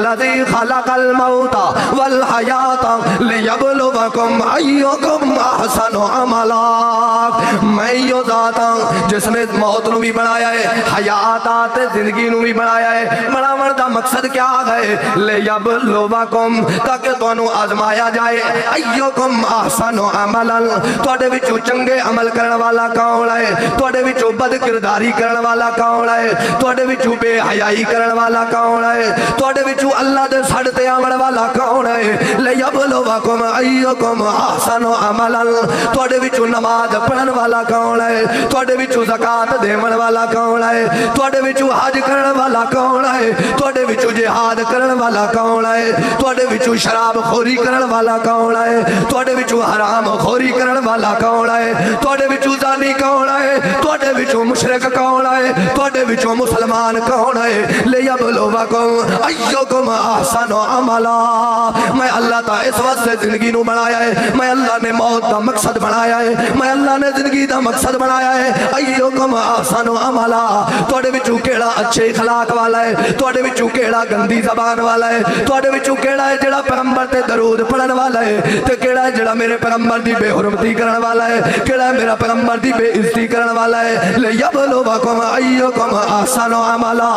الذی خلق الموت والحیات لیبلوکم ایکم احسن عملا۔ میں یہ ذات ہوں جس نے موت نو بھی بنایا ہے، حیات تے زندگی نو بھی بنایا ہے۔ بناون دا مقصد کیا ہے؟ لیبلوکم، تاکہ تانوں آزمایا جائے، ایکم احسن عملا، تواڈے وچوں چنگے عمل کرن والا کون ہے، تواڈے وچوں بد کرداری کرن والا کون ہے، تواڈے وچوں بے حیائی کرن والا کون ہے، تواڈے وچوں اللہ دے سڑ تے آون والا کون ہے۔ لیبلوکم ایکم احسن عملا، تواڈے وچوں نماز پڑھن والا کون ہے، تواڈے وچوں زکات دیون والا کون ہے، تواڈے وچوں حج کرن والا کون ہے، تواڈے وچوں جہاد کرن والا کون ہے، تواڈے وچوں شراب خوری کرن والا کون ہے، تواڈے وچوں حرام خوری کرن والا کون ہے، تواڈے وچوں زانی کون ہے، تواڈے وچوں مشرک کون ہے، تواڈے وچوں مسلمان کون ہے۔ لیبلوکم ایکم احسن عملا۔ میں اللہ تعالی اس وقت سے زندگی نو بنایا ہے، میں اللہ نے موت دا مقصد بنایا ہے، میں اللہ نے زندگی دا مقصد بنایا ہے۔ ایکم احسن عملا، تواڈے وچوں کیڑا اچھے اخلاق والا ہے، تواڈے وچوں کیڑا گندی زبان والا ہے، تواڈے وچوں کیڑا ہے جڑا پیغمبر تے درود پڑھن والا ہے، تے کیڑا ہے جڑا میرے پیغمبر دی بے حرمتی کرن والا ہے، کیڑا ہے میرا پیغمبر دی بے عزتی کرن والا ہے۔ لیبلوکم ایکم احسن عملا۔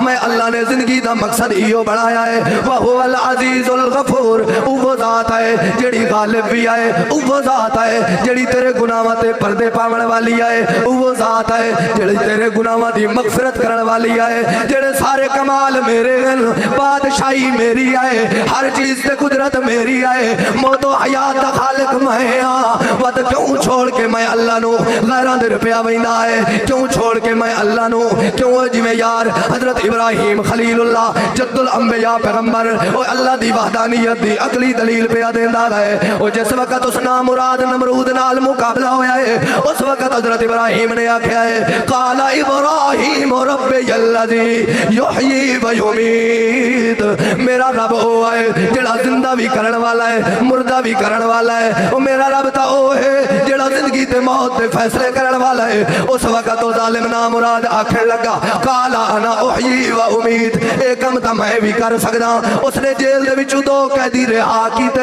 میں اللہ نے زندگی دا مقصد ایو بنایا ہے۔ وہو العزیز الغفور، وہ ذات ہے جڑی غالب بھی آئے، وہ ذات ہے جڑی تیرے گناہاں تے پردے پاون والی ہے، وہ ذات ہے جڑی تیرے گناہاں دی مغفرت کرن والی ہے، جڑے سارے کمال میرے ہیں، بادشاہی میری ہے، ہر چیز تے قدرت میری ہے، موت و حیات دا خالق میں ہاں۔ ود کیوں چھوڑ کے میں اللہ نو غیراں دے روپیہ ویندا ہے، کیوں چھوڑ کے میں اللہ نو، کیوں جویں یار حضرت ابراہیم خلیل اللہ جد الانبیاء پیغمبر او اللہ دی وحدانیت دی عقلی دلیل پہ دیندا ہے۔ او جس وقت اس نامراد نمرود نال مقابلہ ہویا ہے، اس وقت حضرت ابراہیم نے آکھیا ہے قال ابراہیم ربی الذی یحیی و یمیت، میرا رب او ہے جڑا زندہ بھی کرن والا ہے مردہ بھی کرن والا ہے، او میرا رب تا او ہے جڑا زندگی تے موت دے فیصلے کرن والا ہے۔ اس وقت او ظالم نامراد آکھن لگا قال انا احیی و امیت، اے کم تا میں بھی کر سکدا۔ اس نے جیل دے وچوں دو قیدی رہا کیتے،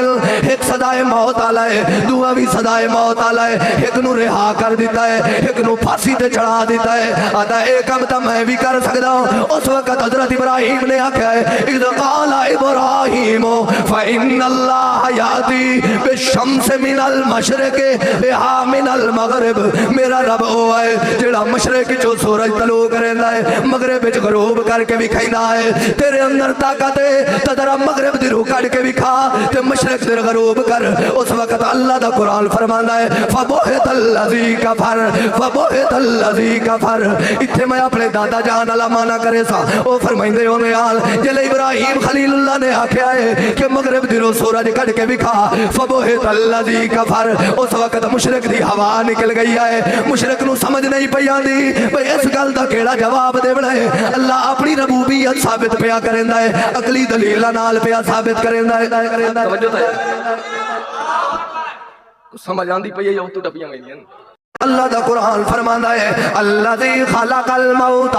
ایک سزائے موت والا ہے، دوسرا بھی سزائے موت والا ہے، ایک نو رہا کر دیتا ہے، ایک نو پھانسی تے چڑھا دیتا ہے۔ آدا اے کم تا میں بھی کر سکدا۔ اس وقت حضرت ابراہیم نے آکھیا ہے اذ قال ابراہیم فإن اللہ یأتی بالشمس من المشرق بہا من المغرب، میرا رب او ہے جڑا مشرق چوں سورج طلوع کریندا ہے مغرب وچ غروب کر کے بھی کھیندا ہے۔ تیرے اندر طاقت ہے تے ذرا مغرب دی روح کڈ کے بھی کھا تے مشرق تے غروب کر۔ اس وقت اللہ دا قرآن فرماندا ہے فبہت الذی کفر، فبہت الذی کفر۔ اتھے میں اپنے دادا جان والا مانا کرے سا، او فرمائندے ہوندے آل جلے ابراہیم خلیل اللہ نے آکھیا ہے کہ مغرب دی روح سورج کڈ کے بھی کھا، فبہت الذی کفر۔ اس وقت مشرق دی ہوا نکل گئی ہے، مشرق نو سمجھ نہیں پئی آندی بھئی اس گل دا کیڑا جواب دیونا ہے۔ اللہ اپنی ربوبیت ثابت پیا کریندا ہے، عقلی دلیل نال پیا ثابت کریندا ہے۔ توجہ تے سمجھ آندی پئی ہے تو ٹپیاں ویندیاں۔ اللہ دا قرآن فرماندا ہے الذی خلق الموت